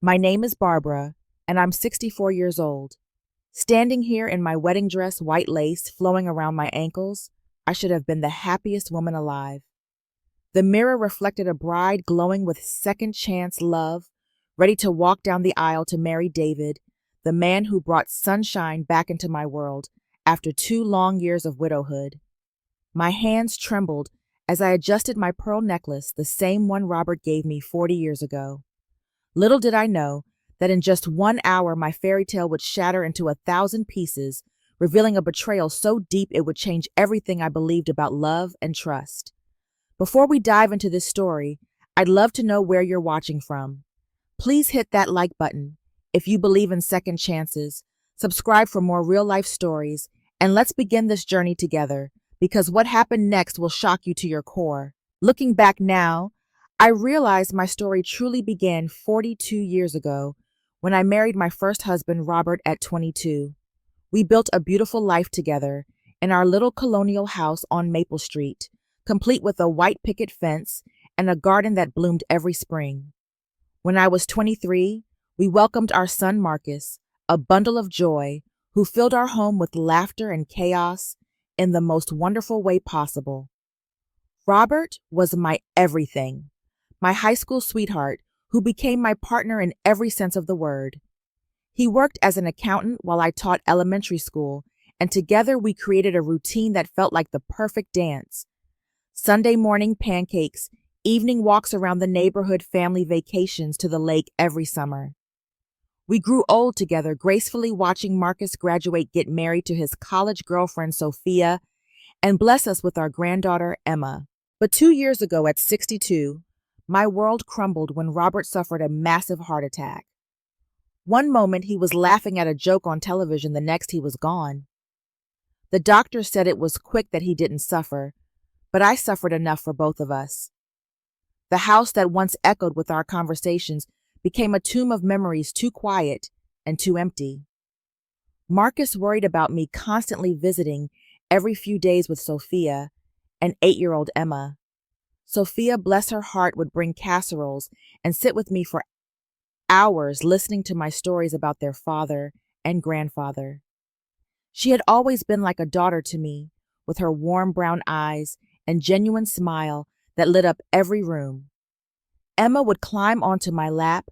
My name is Barbara, and I'm 64 years old. Standing here in my wedding dress, white lace flowing around my ankles, I should have been the happiest woman alive. The mirror reflected a bride glowing with second chance love, ready to walk down the aisle to marry David, the man who brought sunshine back into my world after 2 long years of widowhood. My hands trembled as I adjusted my pearl necklace, the same one Robert gave me 40 years ago. Little did I know that in just 1 hour my fairy tale would shatter into 1,000 pieces, revealing a betrayal so deep it would change everything I believed about love and trust. Before we dive into this story, I'd love to know where you're watching from. Please hit that like button if you believe in second chances, subscribe for more real-life stories, and let's begin this journey together, because what happened next will shock you to your core. Looking back now, I realized my story truly began 42 years ago when I married my first husband, Robert, at 22. We built a beautiful life together in our little colonial house on Maple Street, complete with a white picket fence and a garden that bloomed every spring. When I was 23, we welcomed our son Marcus, a bundle of joy, who filled our home with laughter and chaos in the most wonderful way possible. Robert was my everything, my high school sweetheart who became my partner in every sense of the word. He worked as an accountant while I taught elementary school, and together we created a routine that felt like the perfect dance. Sunday morning pancakes, evening walks around the neighborhood, family vacations to the lake every summer. We grew old together, gracefully watching Marcus graduate, get married to his college girlfriend, Sophia, and bless us with our granddaughter, Emma. But 2 years ago, at 62, my world crumbled when Robert suffered a massive heart attack. One moment he was laughing at a joke on television, the next he was gone. The doctor said it was quick, that he didn't suffer, but I suffered enough for both of us. The house that once echoed with our conversations became a tomb of memories, too quiet and too empty. Marcus worried about me, constantly visiting every few days with Sophia and 8-year-old Emma. Sophia, bless her heart, would bring casseroles and sit with me for hours listening to my stories about their father and grandfather. She had always been like a daughter to me, with her warm brown eyes and genuine smile that lit up every room. Emma would climb onto my lap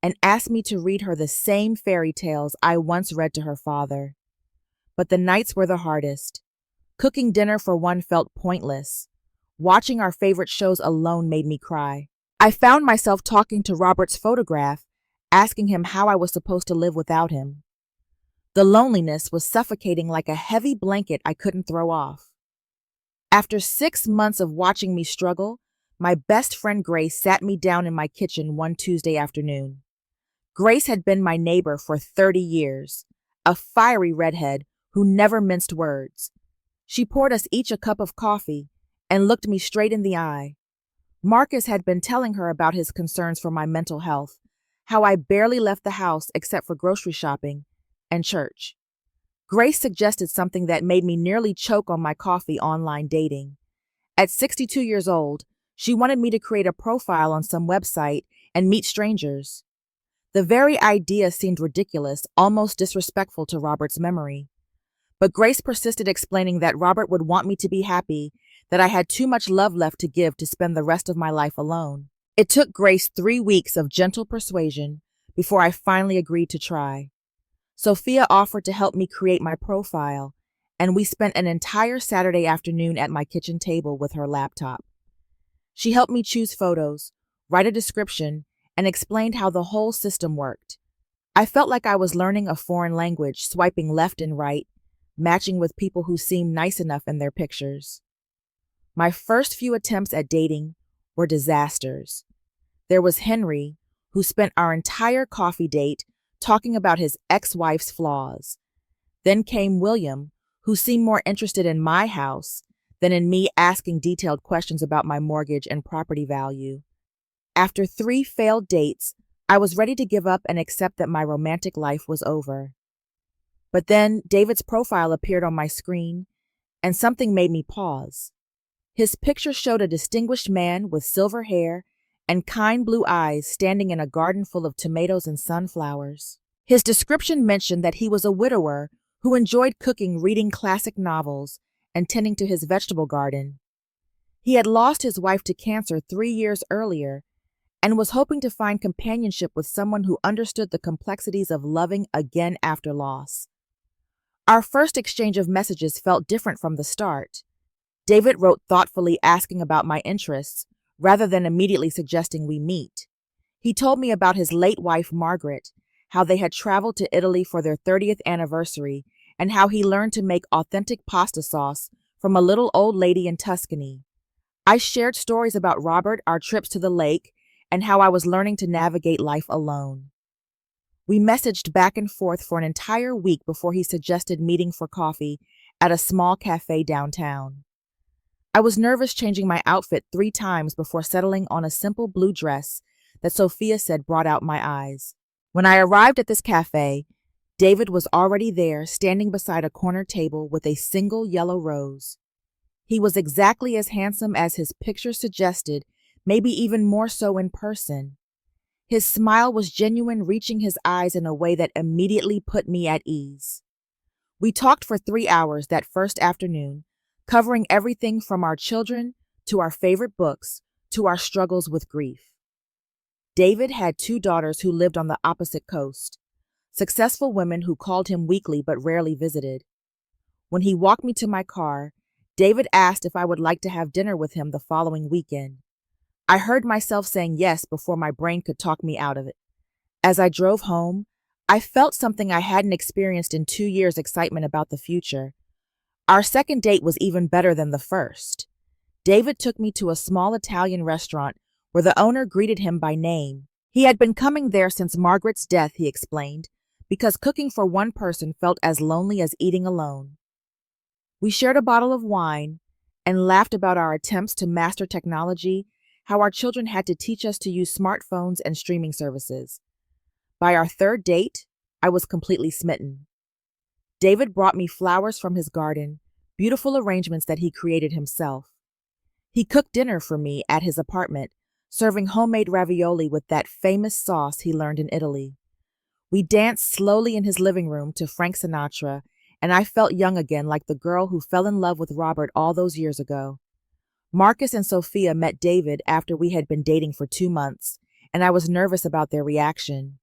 and ask me to read her the same fairy tales I once read to her father. But the nights were the hardest. Cooking dinner for one felt pointless. Watching our favorite shows alone made me cry. I found myself talking to Robert's photograph, asking him how I was supposed to live without him. The loneliness was suffocating, like a heavy blanket I couldn't throw off. After 6 months of watching me struggle, my best friend Grace sat me down in my kitchen one Tuesday afternoon. Grace had been my neighbor for 30 years, a fiery redhead who never minced words. She poured us each a cup of coffee and looked me straight in the eye. Marcus had been telling her about his concerns for my mental health, how I barely left the house except for grocery shopping and church. Grace suggested something that made me nearly choke on my coffee: online dating. At 62 years old, she wanted me to create a profile on some website and meet strangers. The very idea seemed ridiculous, almost disrespectful to Robert's memory. But Grace persisted, explaining that Robert would want me to be happy, that I had too much love left to give to spend the rest of my life alone. It took Grace 3 weeks of gentle persuasion before I finally agreed to try. Sophia offered to help me create my profile, and we spent an entire Saturday afternoon at my kitchen table with her laptop. She helped me choose photos, write a description, and explained how the whole system worked. I felt like I was learning a foreign language, swiping left and right, matching with people who seemed nice enough in their pictures. My first few attempts at dating were disasters. There was Henry, who spent our entire coffee date talking about his ex-wife's flaws. Then came William, who seemed more interested in my house than in me asking detailed questions about my mortgage and property value. After 3 failed dates, I was ready to give up and accept that my romantic life was over. But then David's profile appeared on my screen, and something made me pause. His picture showed a distinguished man with silver hair and kind blue eyes standing in a garden full of tomatoes and sunflowers. His description mentioned that he was a widower who enjoyed cooking, reading classic novels, and tending to his vegetable garden. He had lost his wife to cancer 3 years earlier and was hoping to find companionship with someone who understood the complexities of loving again after loss. Our first exchange of messages felt different from the start. David wrote thoughtfully, asking about my interests, rather than immediately suggesting we meet. He told me about his late wife, Margaret, how they had traveled to Italy for their 30th anniversary, and how he learned to make authentic pasta sauce from a little old lady in Tuscany. I shared stories about Robert, our trips to the lake, and how I was learning to navigate life alone. We messaged back and forth for an entire week before he suggested meeting for coffee at a small cafe downtown. I was nervous changing my outfit 3 times before settling on a simple blue dress that Sophia said brought out my eyes. When I arrived at this cafe, David was already there, standing beside a corner table with a single yellow rose. He was exactly as handsome as his picture suggested, maybe even more so in person. His smile was genuine, reaching his eyes in a way that immediately put me at ease. We talked for 3 hours that first afternoon, covering everything from our children to our favorite books to our struggles with grief. David had 2 daughters who lived on the opposite coast, successful women who called him weekly but rarely visited. When he walked me to my car, David asked if I would like to have dinner with him the following weekend. I heard myself saying yes before my brain could talk me out of it. As I drove home, I felt something I hadn't experienced in 2 years: excitement about the future. Our second date was even better than the first. David took me to a small Italian restaurant where the owner greeted him by name. He had been coming there since Margaret's death, he explained, because cooking for one person felt as lonely as eating alone. We shared a bottle of wine and laughed about our attempts to master technology, how our children had to teach us to use smartphones and streaming services. By our third date, I was completely smitten. David brought me flowers from his garden, beautiful arrangements that he created himself. He cooked dinner for me at his apartment, serving homemade ravioli with that famous sauce he learned in Italy. We danced slowly in his living room to Frank Sinatra, and I felt young again, like the girl who fell in love with Robert all those years ago. Marcus and Sophia met David after we had been dating for 2 months, and I was nervous about their reaction.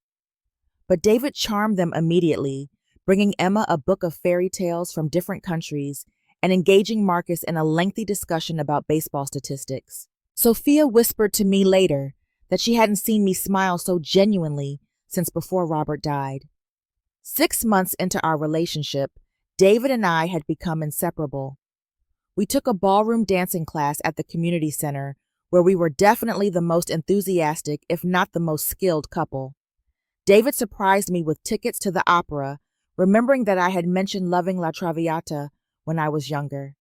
But David charmed them immediately, bringing Emma a book of fairy tales from different countries and engaging Marcus in a lengthy discussion about baseball statistics. Sophia whispered to me later that she hadn't seen me smile so genuinely since before Robert died. 6 months into our relationship, David and I had become inseparable. We took a ballroom dancing class at the community center, where we were definitely the most enthusiastic, if not the most skilled couple. David surprised me with tickets to the opera, remembering that I had mentioned loving La Traviata when I was younger.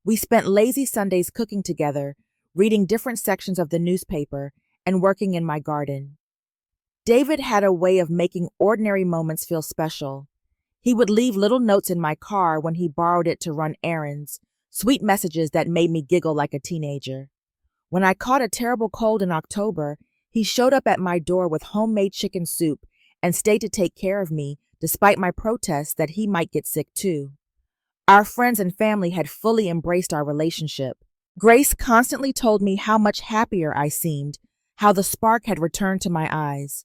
We spent lazy Sundays cooking together, reading different sections of the newspaper, and working in my garden. David had a way of making ordinary moments feel special. He would leave little notes in my car when he borrowed it to run errands, sweet messages that made me giggle like a teenager. When I caught a terrible cold in October, he showed up at my door with homemade chicken soup and stayed to take care of me, despite my protests that he might get sick too. Our friends and family had fully embraced our relationship. Grace constantly told me how much happier I seemed, how the spark had returned to my eyes.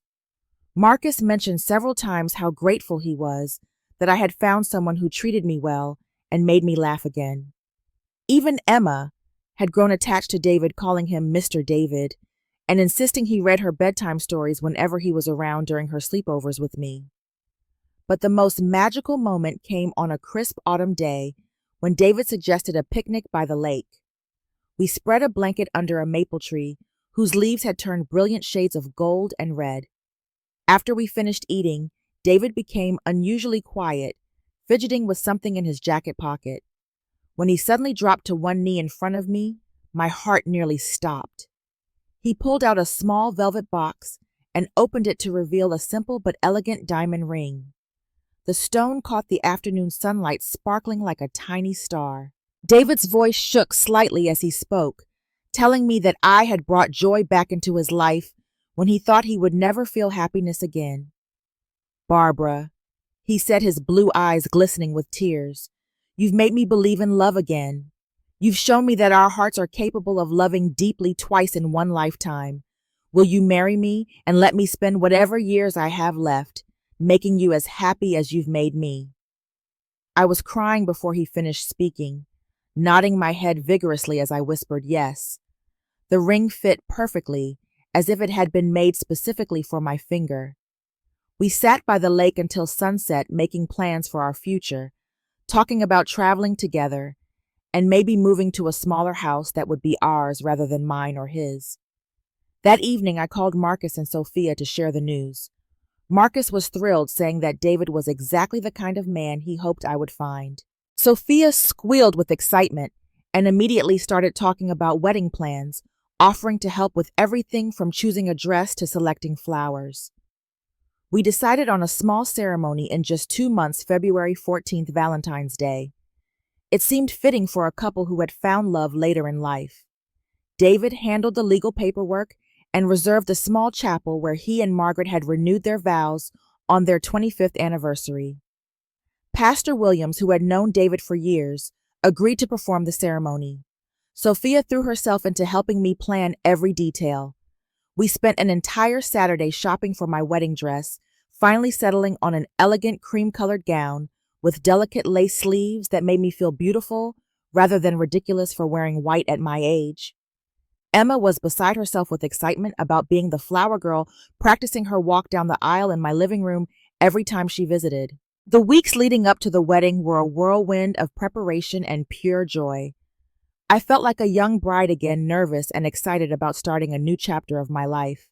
Marcus mentioned several times how grateful he was that I had found someone who treated me well and made me laugh again. Even Emma had grown attached to David, calling him Mr. David, and insisting he read her bedtime stories whenever he was around during her sleepovers with me. But the most magical moment came on a crisp autumn day when David suggested a picnic by the lake. We spread a blanket under a maple tree whose leaves had turned brilliant shades of gold and red. After we finished eating, David became unusually quiet, fidgeting with something in his jacket pocket. When he suddenly dropped to one knee in front of me, my heart nearly stopped. He pulled out a small velvet box and opened it to reveal a simple but elegant diamond ring. The stone caught the afternoon sunlight, sparkling like a tiny star. David's voice shook slightly as he spoke, telling me that I had brought joy back into his life when he thought he would never feel happiness again. "Barbara," he said, his blue eyes glistening with tears, "you've made me believe in love again. You've shown me that our hearts are capable of loving deeply twice in one lifetime. Will you marry me and let me spend whatever years I have left, making you as happy as you've made me?" I was crying before he finished speaking, nodding my head vigorously as I whispered yes. The ring fit perfectly, as if it had been made specifically for my finger. We sat by the lake until sunset, making plans for our future, talking about traveling together, and maybe moving to a smaller house that would be ours rather than mine or his. That evening, I called Marcus and Sophia to share the news. Marcus was thrilled, saying that David was exactly the kind of man he hoped I would find. Sophia squealed with excitement and immediately started talking about wedding plans, offering to help with everything from choosing a dress to selecting flowers. We decided on a small ceremony in just 2 months, February 14th, Valentine's Day. It seemed fitting for a couple who had found love later in life. David handled the legal paperwork and reserved a small chapel where he and Margaret had renewed their vows on their 25th anniversary. Pastor Williams, who had known David for years, agreed to perform the ceremony. Sophia threw herself into helping me plan every detail. We spent an entire Saturday shopping for my wedding dress, finally settling on an elegant cream-colored gown with delicate lace sleeves that made me feel beautiful rather than ridiculous for wearing white at my age. Emma was beside herself with excitement about being the flower girl, practicing her walk down the aisle in my living room every time she visited. The weeks leading up to the wedding were a whirlwind of preparation and pure joy. I felt like a young bride again, nervous and excited about starting a new chapter of my life.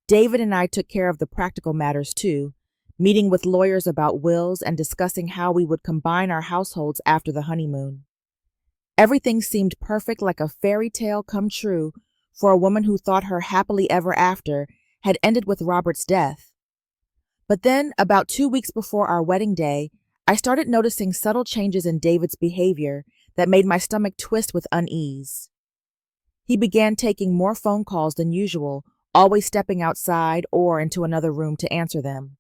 David and I took care of the practical matters too, meeting with lawyers about wills and discussing how we would combine our households after the honeymoon. Everything seemed perfect, like a fairy tale come true for a woman who thought her happily ever after had ended with Robert's death. But then, about 2 weeks before our wedding day, I started noticing subtle changes in David's behavior that made my stomach twist with unease. He began taking more phone calls than usual, always stepping outside or into another room to answer them.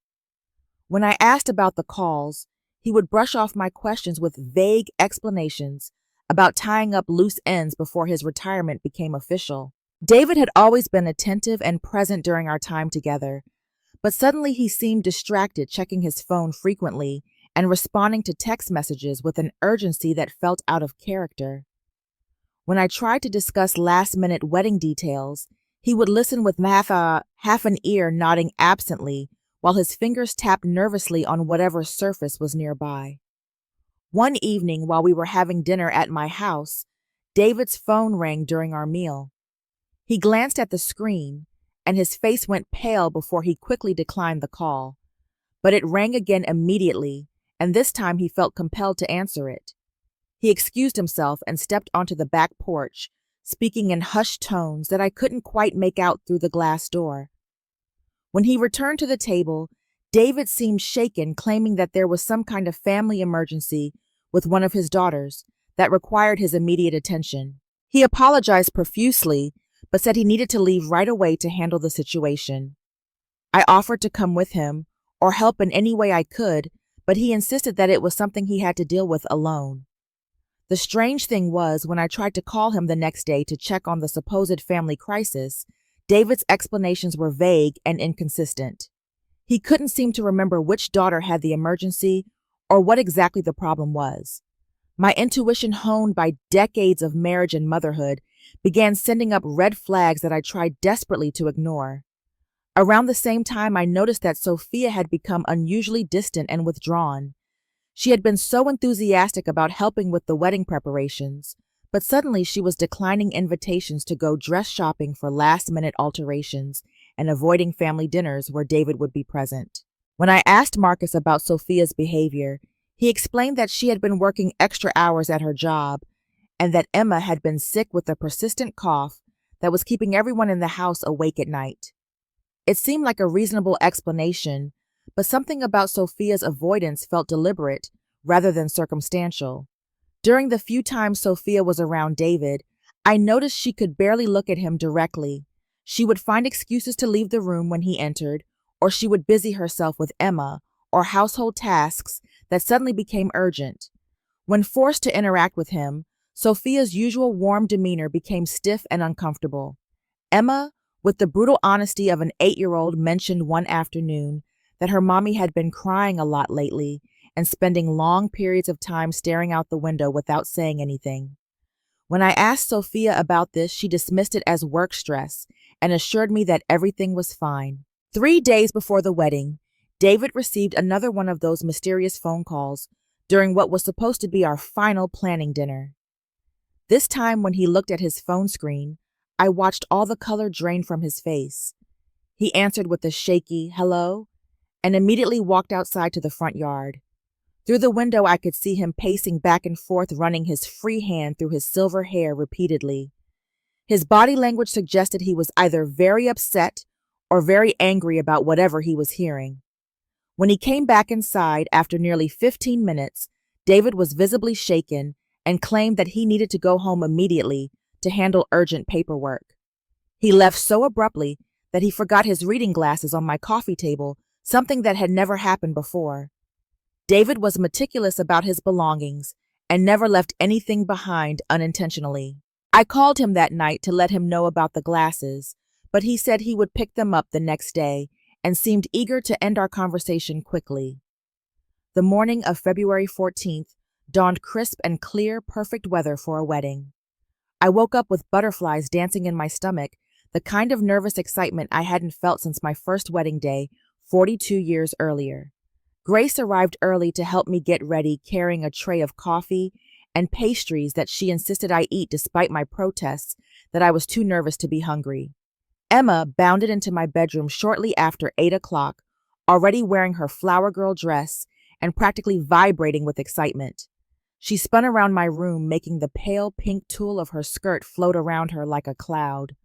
When I asked about the calls, he would brush off my questions with vague explanations about tying up loose ends before his retirement became official. David had always been attentive and present during our time together, but suddenly he seemed distracted, checking his phone frequently and responding to text messages with an urgency that felt out of character. When I tried to discuss last-minute wedding details, he would listen with half an ear, nodding absently, while his fingers tapped nervously on whatever surface was nearby. One evening, while we were having dinner at my house, David's phone rang during our meal. He glanced at the screen, and his face went pale before he quickly declined the call. But it rang again immediately, and this time he felt compelled to answer it. He excused himself and stepped onto the back porch, speaking in hushed tones that I couldn't quite make out through the glass door. When he returned to the table, David seemed shaken, claiming that there was some kind of family emergency with one of his daughters that required his immediate attention. He apologized profusely, but said he needed to leave right away to handle the situation. I offered to come with him or help in any way I could, but he insisted that it was something he had to deal with alone. The strange thing was, when I tried to call him the next day to check on the supposed family crisis, David's explanations were vague and inconsistent. He couldn't seem to remember which daughter had the emergency or what exactly the problem was. My intuition, honed by decades of marriage and motherhood, began sending up red flags that I tried desperately to ignore. Around the same time, I noticed that Sophia had become unusually distant and withdrawn. She had been so enthusiastic about helping with the wedding preparations, but suddenly she was declining invitations to go dress shopping for last-minute alterations and avoiding family dinners where David would be present. When I asked Marcus about Sophia's behavior, he explained that she had been working extra hours at her job and that Emma had been sick with a persistent cough that was keeping everyone in the house awake at night. It seemed like a reasonable explanation, but something about Sophia's avoidance felt deliberate rather than circumstantial. During the few times Sophia was around David, I noticed she could barely look at him directly. She would find excuses to leave the room when he entered, or she would busy herself with Emma or household tasks that suddenly became urgent. When forced to interact with him, Sophia's usual warm demeanor became stiff and uncomfortable. Emma, with the brutal honesty of an 8-year-old, mentioned one afternoon that her mommy had been crying a lot lately and spending long periods of time staring out the window without saying anything. When I asked Sophia about this, she dismissed it as work stress and assured me that everything was fine. 3 days before the wedding, David received another one of those mysterious phone calls during what was supposed to be our final planning dinner. This time, when he looked at his phone screen, I watched all the color drain from his face. He answered with a shaky hello and immediately walked outside to the front yard. Through the window, I could see him pacing back and forth, running his free hand through his silver hair repeatedly. His body language suggested he was either very upset or very angry about whatever he was hearing. When he came back inside after nearly 15 minutes, David was visibly shaken and claimed that he needed to go home immediately to handle urgent paperwork. He left so abruptly that he forgot his reading glasses on my coffee table, something that had never happened before. David was meticulous about his belongings and never left anything behind unintentionally. I called him that night to let him know about the glasses, but he said he would pick them up the next day and seemed eager to end our conversation quickly. The morning of February 14th dawned crisp and clear, perfect weather for a wedding. I woke up with butterflies dancing in my stomach, the kind of nervous excitement I hadn't felt since my first wedding day 42 years earlier. Grace arrived early to help me get ready, carrying a tray of coffee and pastries that she insisted I eat despite my protests that I was too nervous to be hungry. Emma bounded into my bedroom shortly after 8 o'clock, already wearing her flower girl dress and practically vibrating with excitement. She spun around my room, making the pale pink tulle of her skirt float around her like a cloud.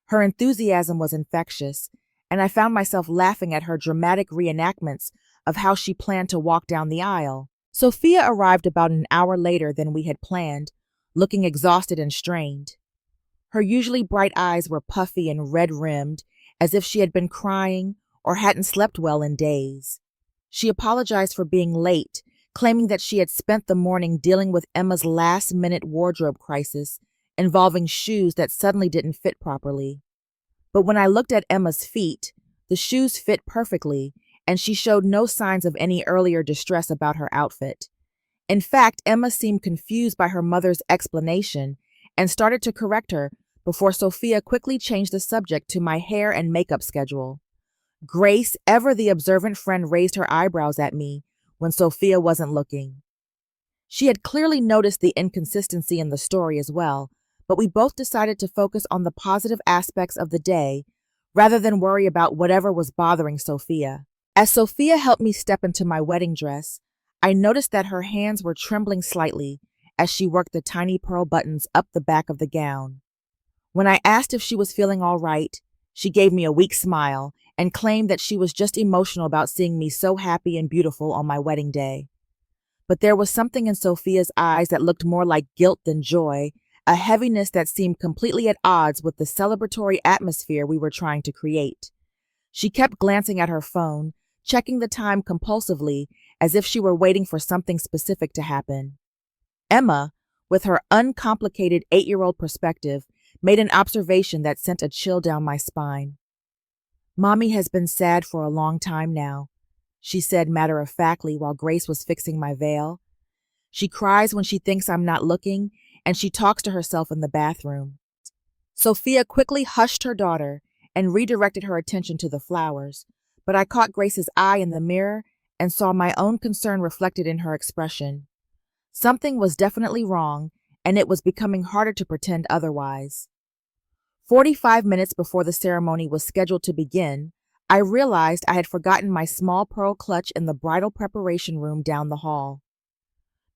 Her enthusiasm was infectious, and I found myself laughing at her dramatic reenactments of how she planned to walk down the aisle. Sophia arrived about an hour later than we had planned, looking exhausted and strained. Her usually bright eyes were puffy and red-rimmed, as if she had been crying or hadn't slept well in days. She apologized for being late, claiming that she had spent the morning dealing with Emma's last-minute wardrobe crisis involving shoes that suddenly didn't fit properly. But when I looked at Emma's feet, the shoes fit perfectly, and she showed no signs of any earlier distress about her outfit. In fact, Emma seemed confused by her mother's explanation and started to correct her before Sophia quickly changed the subject to my hair and makeup schedule. Grace, ever the observant friend, raised her eyebrows at me when Sophia wasn't looking. She had clearly noticed the inconsistency in the story as well, but we both decided to focus on the positive aspects of the day rather than worry about whatever was bothering Sophia. As Sophia helped me step into my wedding dress, I noticed that her hands were trembling slightly as she worked the tiny pearl buttons up the back of the gown. When I asked if she was feeling all right, she gave me a weak smile and claimed that she was just emotional about seeing me so happy and beautiful on my wedding day. But there was something in Sophia's eyes that looked more like guilt than joy, a heaviness that seemed completely at odds with the celebratory atmosphere we were trying to create. She kept glancing at her phone, checking the time compulsively as if she were waiting for something specific to happen. Emma, with her uncomplicated 8-year-old perspective, made an observation that sent a chill down my spine. "Mommy has been sad for a long time now," she said matter-of-factly while Grace was fixing my veil. "She cries when she thinks I'm not looking, and she talks to herself in the bathroom." Sophia quickly hushed her daughter and redirected her attention to the flowers, but I caught Grace's eye in the mirror and saw my own concern reflected in her expression. Something was definitely wrong, and it was becoming harder to pretend otherwise. 45 minutes before the ceremony was scheduled to begin, I realized I had forgotten my small pearl clutch in the bridal preparation room down the hall.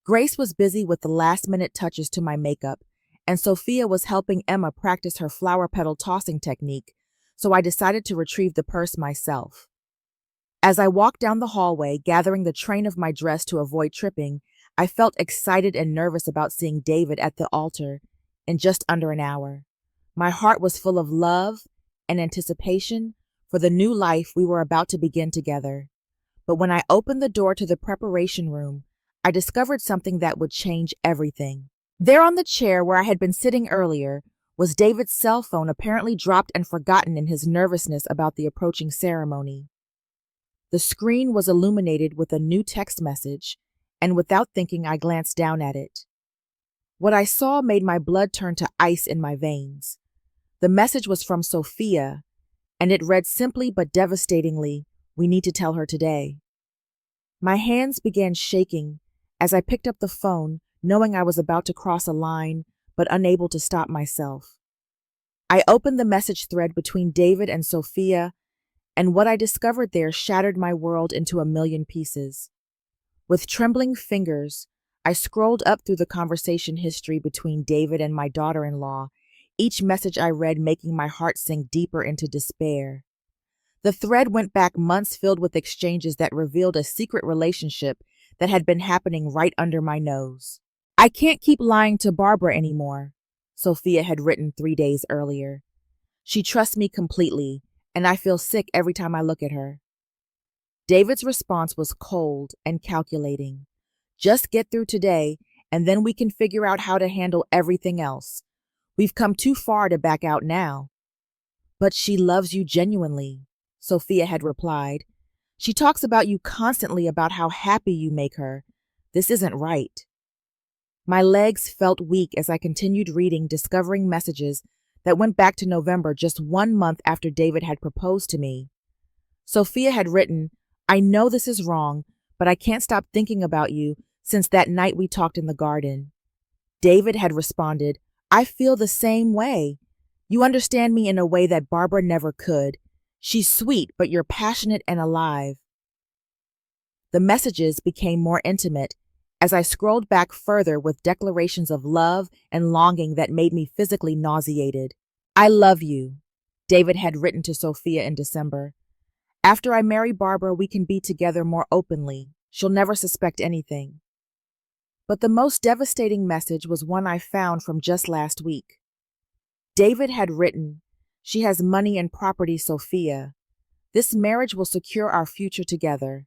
Grace was busy with the last-minute touches to my makeup, and Sophia was helping Emma practice her flower petal tossing technique, so I decided to retrieve the purse myself. As I walked down the hallway, gathering the train of my dress to avoid tripping, I felt excited and nervous about seeing David at the altar, in just under an hour. My heart was full of love and anticipation for the new life we were about to begin together. But when I opened the door to the preparation room, I discovered something that would change everything. There on the chair where I had been sitting earlier was David's cell phone, apparently dropped and forgotten in his nervousness about the approaching ceremony. The screen was illuminated with a new text message, and without thinking, I glanced down at it. What I saw made my blood turn to ice in my veins. The message was from Sophia, and it read simply but devastatingly, "We need to tell her today." My hands began shaking as I picked up the phone, knowing I was about to cross a line, but unable to stop myself. I opened the message thread between David and Sophia, and what I discovered there shattered my world into a million pieces. With trembling fingers, I scrolled up through the conversation history between David and my daughter-in-law, each message I read making my heart sink deeper into despair. The thread went back months filled with exchanges that revealed a secret relationship that had been happening right under my nose. "I can't keep lying to Barbara anymore," Sophia had written 3 days earlier. "She trusts me completely, and I feel sick every time I look at her." David's response was cold and calculating. "Just get through today, and then we can figure out how to handle everything else. We've come too far to back out now." "But she loves you genuinely," Sophia had replied. "She talks about you constantly, about how happy you make her. This isn't right." My legs felt weak as I continued reading, discovering messages that went back to November, just 1 month after David had proposed to me. Sophia had written, "I know this is wrong, but I can't stop thinking about you since that night we talked in the garden." David had responded, "I feel the same way. You understand me in a way that Barbara never could. She's sweet, but you're passionate and alive." The messages became more intimate as I scrolled back further with declarations of love and longing that made me physically nauseated. "I love you," David had written to Sophia in December. "After I marry Barbara, we can be together more openly. She'll never suspect anything." But the most devastating message was one I found from just last week. David had written, "She has money and property, Sophia. This marriage will secure our future together.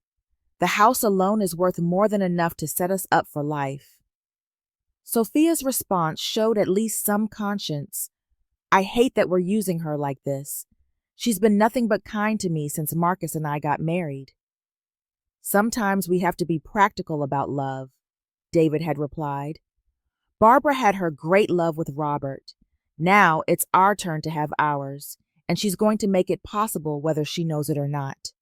The house alone is worth more than enough to set us up for life." Sophia's response showed at least some conscience. "I hate that we're using her like this. She's been nothing but kind to me since Marcus and I got married." "Sometimes we have to be practical about love," David had replied. "Barbara had her great love with Robert. Now it's our turn to have ours, and she's going to make it possible whether she knows it or not."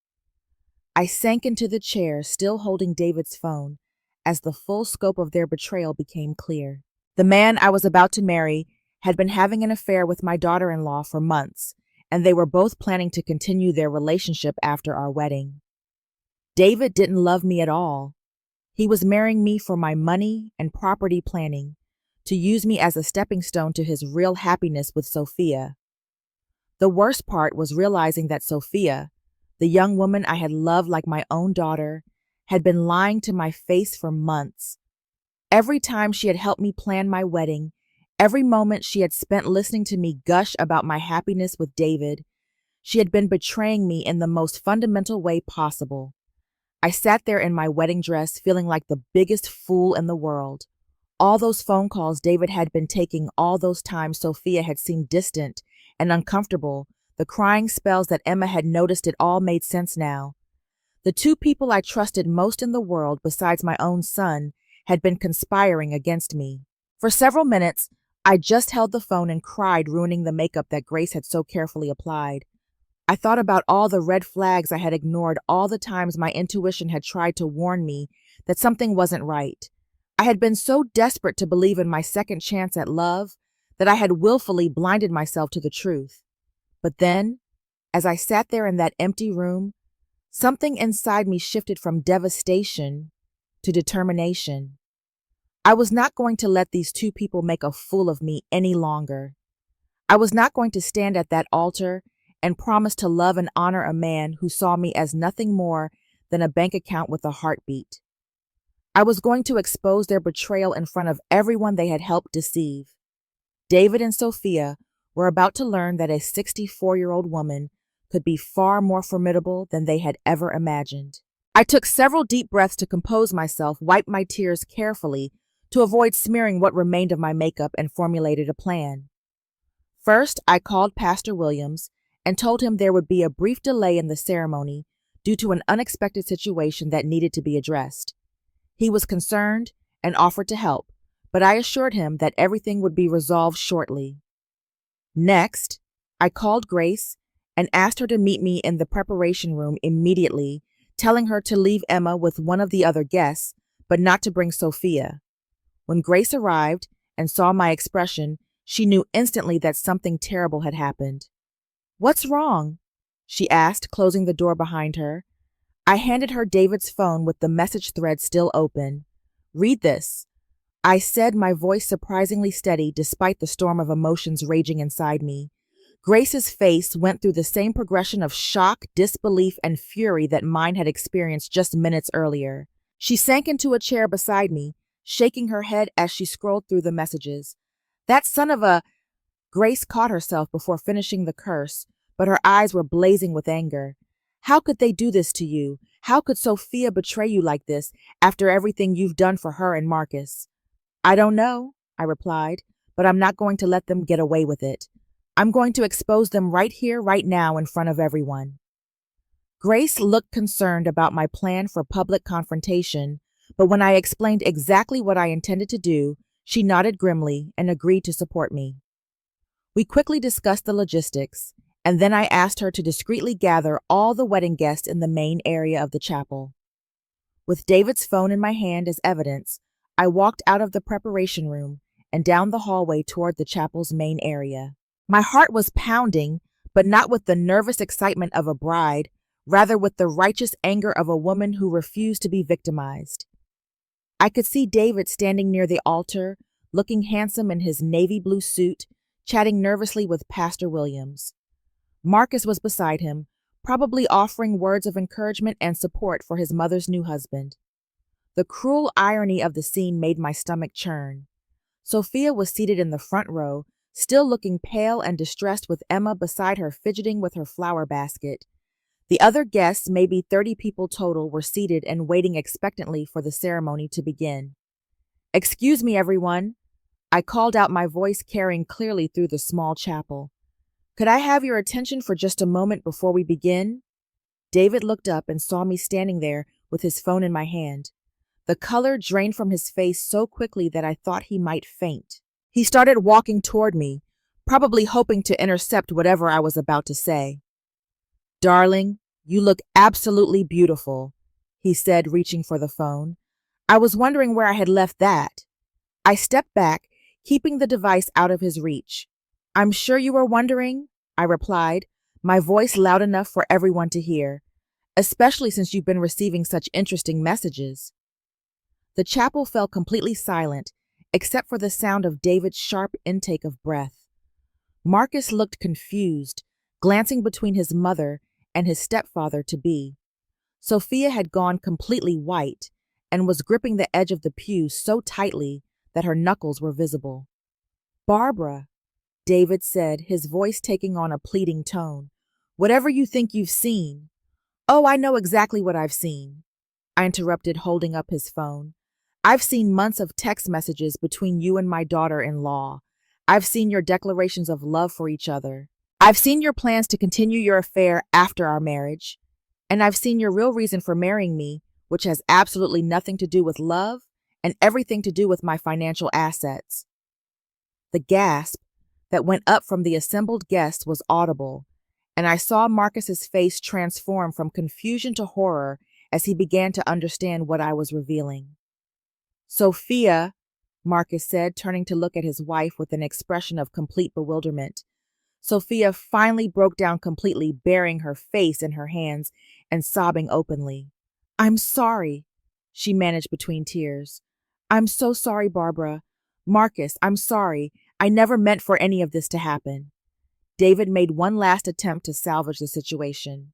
I sank into the chair, still holding David's phone, as the full scope of their betrayal became clear. The man I was about to marry had been having an affair with my daughter-in-law for months, and they were both planning to continue their relationship after our wedding. David didn't love me at all. He was marrying me for my money and property planning, to use me as a stepping stone to his real happiness with Sophia. The worst part was realizing that Sophia, the young woman I had loved like my own daughter, had been lying to my face for months. Every time she had helped me plan my wedding, every moment she had spent listening to me gush about my happiness with David, she had been betraying me in the most fundamental way possible. I sat there in my wedding dress feeling like the biggest fool in the world. All those phone calls David had been taking, all those times Sophia had seemed distant and uncomfortable, the crying spells that Emma had noticed, it all made sense now. The two people I trusted most in the world, besides my own son, had been conspiring against me. For several minutes, I just held the phone and cried, ruining the makeup that Grace had so carefully applied. I thought about all the red flags I had ignored, all the times my intuition had tried to warn me that something wasn't right. I had been so desperate to believe in my second chance at love that I had willfully blinded myself to the truth. But then, as I sat there in that empty room, something inside me shifted from devastation to determination. I was not going to let these two people make a fool of me any longer. I was not going to stand at that altar and promise to love and honor a man who saw me as nothing more than a bank account with a heartbeat. I was going to expose their betrayal in front of everyone they had helped deceive. David and Sophia were about to learn that a 64-year-old woman could be far more formidable than they had ever imagined. I took several deep breaths to compose myself, wiped my tears carefully to avoid smearing what remained of my makeup, and formulated a plan. First, I called Pastor Williams and told him there would be a brief delay in the ceremony due to an unexpected situation that needed to be addressed. He was concerned and offered to help, but I assured him that everything would be resolved shortly. Next, I called Grace and asked her to meet me in the preparation room immediately, telling her to leave Emma with one of the other guests, but not to bring Sophia. When Grace arrived and saw my expression, she knew instantly that something terrible had happened. "What's wrong?" she asked, closing the door behind her. I handed her David's phone with the message thread still open. "Read this," I said, my voice surprisingly steady despite the storm of emotions raging inside me. Grace's face went through the same progression of shock, disbelief, and fury that mine had experienced just minutes earlier. She sank into a chair beside me, shaking her head as she scrolled through the messages. "That son of a—" Grace caught herself before finishing the curse, but her eyes were blazing with anger. "How could they do this to you? How could Sophia betray you like this after everything you've done for her and Marcus?" "I don't know," I replied, "but I'm not going to let them get away with it. I'm going to expose them right here, right now, in front of everyone." Grace looked concerned about my plan for public confrontation, but when I explained exactly what I intended to do, she nodded grimly and agreed to support me. We quickly discussed the logistics, and then I asked her to discreetly gather all the wedding guests in the main area of the chapel. With David's phone in my hand as evidence, I walked out of the preparation room and down the hallway toward the chapel's main area. My heart was pounding, but not with the nervous excitement of a bride, rather with the righteous anger of a woman who refused to be victimized. I could see David standing near the altar, looking handsome in his navy blue suit, chatting nervously with Pastor Williams. Marcus was beside him, probably offering words of encouragement and support for his mother's new husband. The cruel irony of the scene made my stomach churn. Sophia was seated in the front row, still looking pale and distressed, with Emma beside her fidgeting with her flower basket. The other guests, maybe 30 people total, were seated and waiting expectantly for the ceremony to begin. "Excuse me, everyone," I called out, my voice carrying clearly through the small chapel. "Could I have your attention for just a moment before we begin?" David looked up and saw me standing there with his phone in my hand. The color drained from his face so quickly that I thought he might faint. He started walking toward me, probably hoping to intercept whatever I was about to say. "Darling, you look absolutely beautiful," he said, reaching for the phone. I was wondering where I had left that. I stepped back, keeping the device out of his reach. "I'm sure you were wondering," I replied, my voice loud enough for everyone to hear, "especially since you've been receiving such interesting messages." The chapel fell completely silent, except for the sound of David's sharp intake of breath. Marcus looked confused, glancing between his mother and his stepfather-to-be. Sophia had gone completely white and was gripping the edge of the pew so tightly that her knuckles were visible. "Barbara," David said, his voice taking on a pleading tone, "whatever you think you've seen—" "Oh, I know exactly what I've seen," I interrupted, holding up his phone. "I've seen months of text messages between you and my daughter-in-law. I've seen your declarations of love for each other. I've seen your plans to continue your affair after our marriage. And I've seen your real reason for marrying me, which has absolutely nothing to do with love and everything to do with my financial assets." The gasp that went up from the assembled guests was audible, and I saw Marcus's face transform from confusion to horror as he began to understand what I was revealing. "Sophia," Marcus said, turning to look at his wife with an expression of complete bewilderment. Sophia finally broke down completely, burying her face in her hands and sobbing openly. "I'm sorry," she managed between tears. "I'm so sorry, Barbara. Marcus, I'm sorry. I never meant for any of this to happen." David made one last attempt to salvage the situation.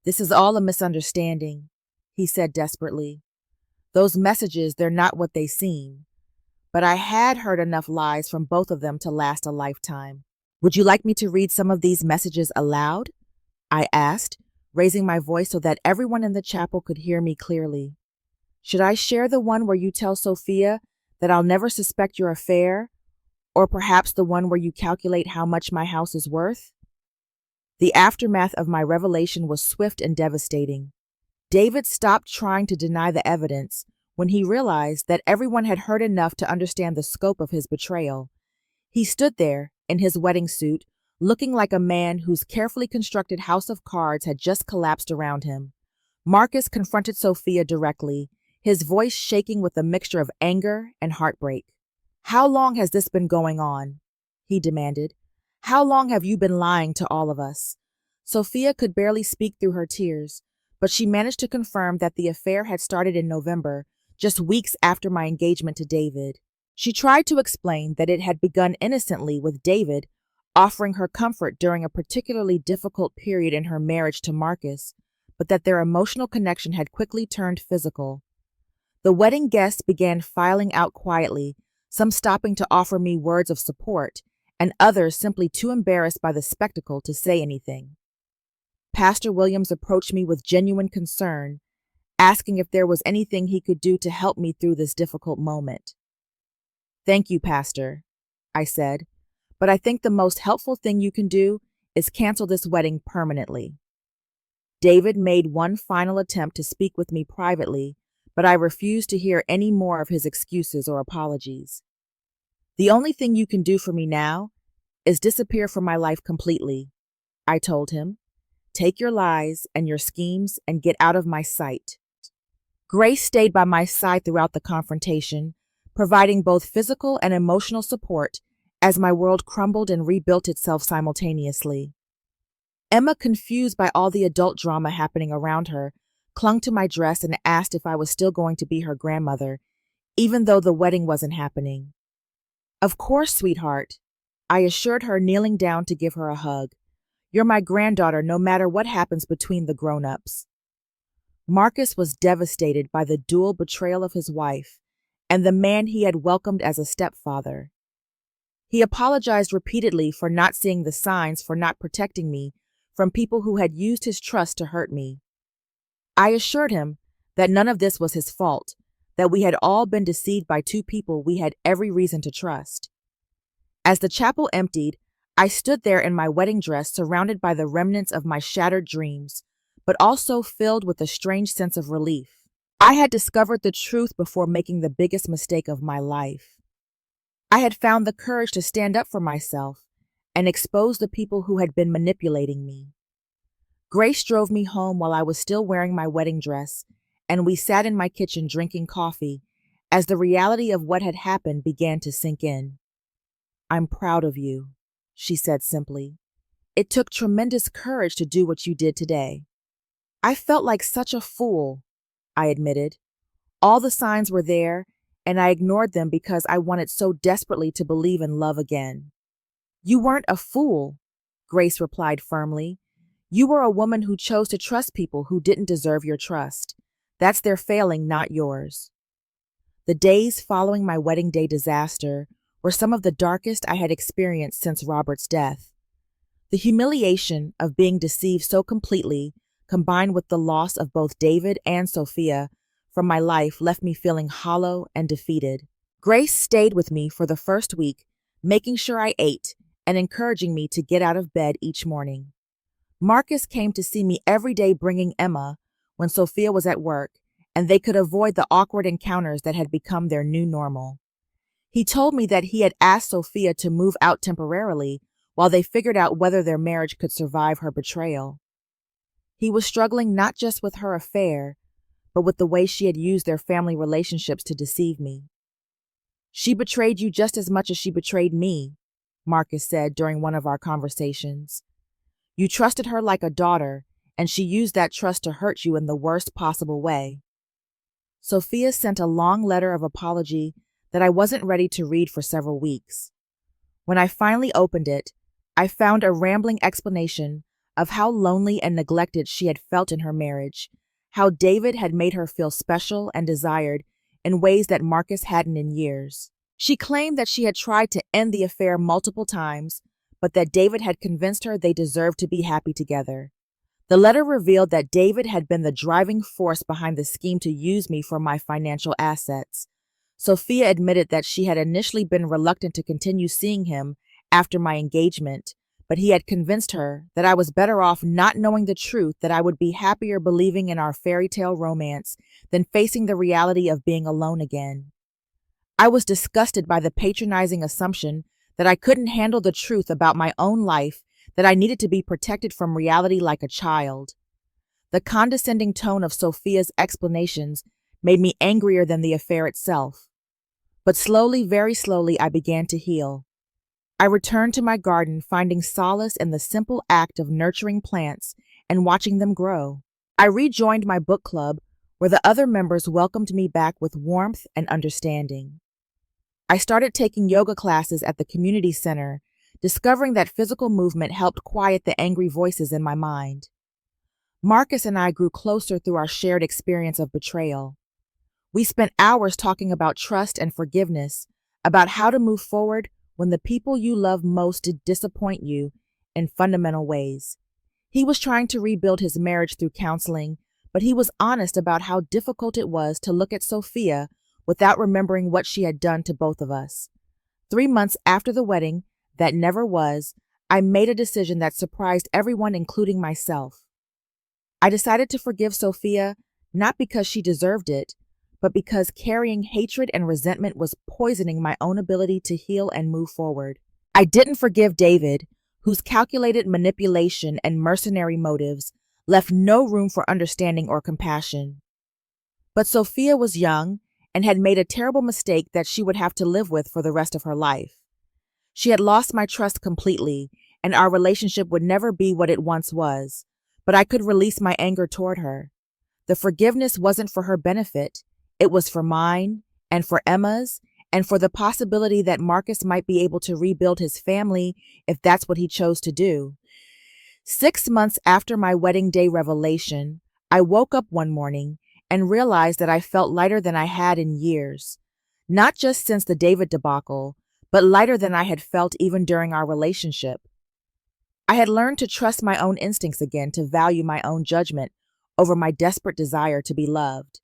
"This is all a misunderstanding," he said desperately. "Those messages, they're not what they seem. but I had heard enough lies from both of them to last a lifetime. Would you like me to read some of these messages aloud? I asked, raising my voice so that everyone in the chapel could hear me clearly. Should I share the one where you tell Sophia that I'll never suspect your affair, or perhaps the one where you calculate how much my house is worth? The aftermath of my revelation was swift and devastating. David stopped trying to deny the evidence when he realized that everyone had heard enough to understand the scope of his betrayal. He stood there, in his wedding suit, looking like a man whose carefully constructed house of cards had just collapsed around him. Marcus confronted Sophia directly, his voice shaking with a mixture of anger and heartbreak. "How long has this been going on?" he demanded. "How long have you been lying to all of us?" Sophia could barely speak through her tears, but she managed to confirm that the affair had started in November, just weeks after my engagement to David. She tried to explain that it had begun innocently with David offering her comfort during a particularly difficult period in her marriage to Marcus, but that their emotional connection had quickly turned physical. The wedding guests began filing out quietly, some stopping to offer me words of support, and others simply too embarrassed by the spectacle to say anything. Pastor Williams approached me with genuine concern, asking if there was anything he could do to help me through this difficult moment. "Thank you, Pastor," I said, "but I think the most helpful thing you can do is cancel this wedding permanently." David made one final attempt to speak with me privately, but I refused to hear any more of his excuses or apologies. "The only thing you can do for me now is disappear from my life completely," I told him. "Take your lies and your schemes and get out of my sight." Grace stayed by my side throughout the confrontation, providing both physical and emotional support as my world crumbled and rebuilt itself simultaneously. Emma, confused by all the adult drama happening around her, clung to my dress and asked if I was still going to be her grandmother, even though the wedding wasn't happening. "Of course, sweetheart," I assured her, kneeling down to give her a hug. "You're my granddaughter no matter what happens between the grown-ups." Marcus was devastated by the dual betrayal of his wife and the man he had welcomed as a stepfather. He apologized repeatedly for not seeing the signs, for not protecting me from people who had used his trust to hurt me. I assured him that none of this was his fault, that we had all been deceived by two people we had every reason to trust. As the chapel emptied, I stood there in my wedding dress, surrounded by the remnants of my shattered dreams, but also filled with a strange sense of relief. I had discovered the truth before making the biggest mistake of my life. I had found the courage to stand up for myself and expose the people who had been manipulating me. Grace drove me home while I was still wearing my wedding dress, and we sat in my kitchen drinking coffee as the reality of what had happened began to sink in. "I'm proud of you," she said simply. "It took tremendous courage to do what you did today." "I felt like such a fool," I admitted. "All the signs were there, and I ignored them because I wanted so desperately to believe in love again." "You weren't a fool," Grace replied firmly. "You were a woman who chose to trust people who didn't deserve your trust. That's their failing, not yours." The days following my wedding day disaster were some of the darkest I had experienced since Robert's death. The humiliation of being deceived so completely, combined with the loss of both David and Sophia from my life, left me feeling hollow and defeated. Grace stayed with me for the first week, making sure I ate and encouraging me to get out of bed each morning. Marcus came to see me every day, bringing Emma when Sophia was at work, and they could avoid the awkward encounters that had become their new normal. He told me that he had asked Sophia to move out temporarily while they figured out whether their marriage could survive her betrayal. He was struggling not just with her affair, but with the way she had used their family relationships to deceive me. "She betrayed you just as much as she betrayed me," Marcus said during one of our conversations. "You trusted her like a daughter, and she used that trust to hurt you in the worst possible way." Sophia sent a long letter of apology that I wasn't ready to read for several weeks. When I finally opened it, I found a rambling explanation of how lonely and neglected she had felt in her marriage, how David had made her feel special and desired in ways that Marcus hadn't in years. She claimed that she had tried to end the affair multiple times, but that David had convinced her they deserved to be happy together. The letter revealed that David had been the driving force behind the scheme to use me for my financial assets. Sophia admitted that she had initially been reluctant to continue seeing him after my engagement, but he had convinced her that I was better off not knowing the truth, that I would be happier believing in our fairy tale romance than facing the reality of being alone again. I was disgusted by the patronizing assumption that I couldn't handle the truth about my own life, that I needed to be protected from reality like a child. The condescending tone of Sophia's explanations made me angrier than the affair itself. But slowly, very slowly, I began to heal. I returned to my garden, finding solace in the simple act of nurturing plants and watching them grow. I rejoined my book club, where the other members welcomed me back with warmth and understanding. I started taking yoga classes at the community center, discovering that physical movement helped quiet the angry voices in my mind. Marcus and I grew closer through our shared experience of betrayal. We spent hours talking about trust and forgiveness, about how to move forward when the people you love most disappoint you in fundamental ways. He was trying to rebuild his marriage through counseling, but he was honest about how difficult it was to look at Sophia without remembering what she had done to both of us. 3 months after the wedding that never was, I made a decision that surprised everyone, including myself. I decided to forgive Sophia, not because she deserved it, but because carrying hatred and resentment was poisoning my own ability to heal and move forward. I didn't forgive David, whose calculated manipulation and mercenary motives left no room for understanding or compassion. But Sophia was young and had made a terrible mistake that she would have to live with for the rest of her life. She had lost my trust completely, and our relationship would never be what it once was, but I could release my anger toward her. The forgiveness wasn't for her benefit. It was for mine, and for Emma's, and for the possibility that Marcus might be able to rebuild his family if that's what he chose to do. 6 months after my wedding day revelation, I woke up one morning and realized that I felt lighter than I had in years. Not just since the David debacle, but lighter than I had felt even during our relationship. I had learned to trust my own instincts again, to value my own judgment over my desperate desire to be loved.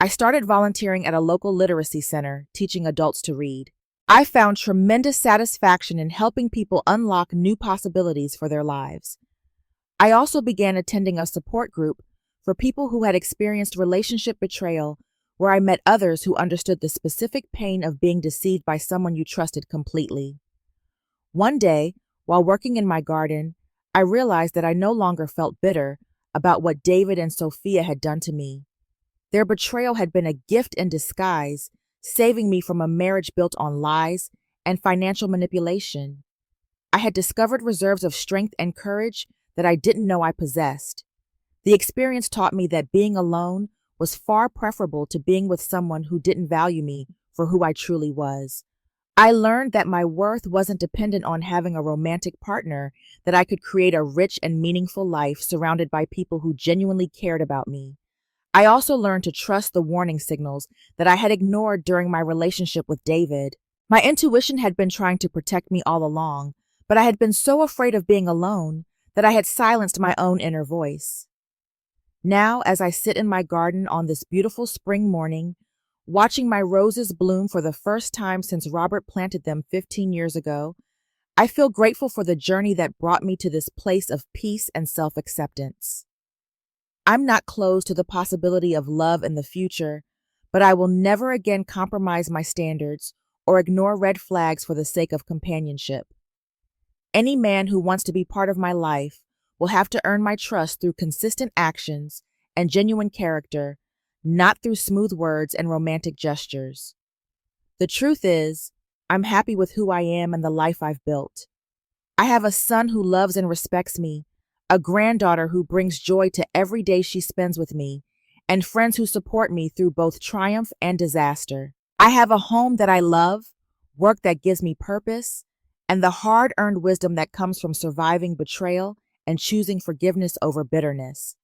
I started volunteering at a local literacy center, teaching adults to read. I found tremendous satisfaction in helping people unlock new possibilities for their lives. I also began attending a support group for people who had experienced relationship betrayal, where I met others who understood the specific pain of being deceived by someone you trusted completely. One day, while working in my garden, I realized that I no longer felt bitter about what David and Sophia had done to me. Their betrayal had been a gift in disguise, saving me from a marriage built on lies and financial manipulation. I had discovered reserves of strength and courage that I didn't know I possessed. The experience taught me that being alone was far preferable to being with someone who didn't value me for who I truly was. I learned that my worth wasn't dependent on having a romantic partner, that I could create a rich and meaningful life surrounded by people who genuinely cared about me. I also learned to trust the warning signals that I had ignored during my relationship with David. My intuition had been trying to protect me all along, but I had been so afraid of being alone that I had silenced my own inner voice. Now, as I sit in my garden on this beautiful spring morning, watching my roses bloom for the first time since Robert planted them 15 years ago, I feel grateful for the journey that brought me to this place of peace and self-acceptance. I'm not closed to the possibility of love in the future, but I will never again compromise my standards or ignore red flags for the sake of companionship. Any man who wants to be part of my life will have to earn my trust through consistent actions and genuine character, not through smooth words and romantic gestures. The truth is, I'm happy with who I am and the life I've built. I have a son who loves and respects me, a granddaughter who brings joy to every day she spends with me, and friends who support me through both triumph and disaster. I have a home that I love, work that gives me purpose, and the hard-earned wisdom that comes from surviving betrayal and choosing forgiveness over bitterness.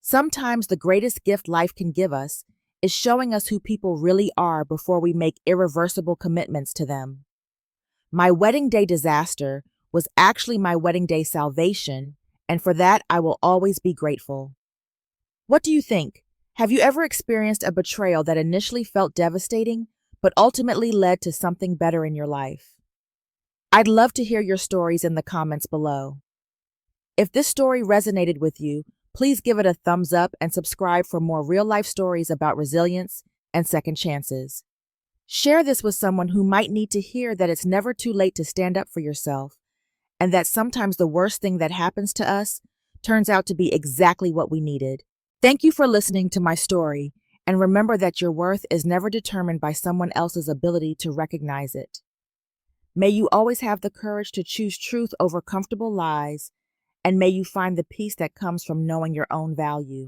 Sometimes the greatest gift life can give us is showing us who people really are before we make irreversible commitments to them. My wedding day disaster was actually my wedding day salvation, and for that I will always be grateful. What do you think? Have you ever experienced a betrayal that initially felt devastating, but ultimately led to something better in your life? I'd love to hear your stories in the comments below. If this story resonated with you, please give it a thumbs up and subscribe for more real-life stories about resilience and second chances. Share this with someone who might need to hear that it's never too late to stand up for yourself, and that sometimes the worst thing that happens to us turns out to be exactly what we needed. Thank you for listening to my story, and remember that your worth is never determined by someone else's ability to recognize it. May you always have the courage to choose truth over comfortable lies, and may you find the peace that comes from knowing your own value.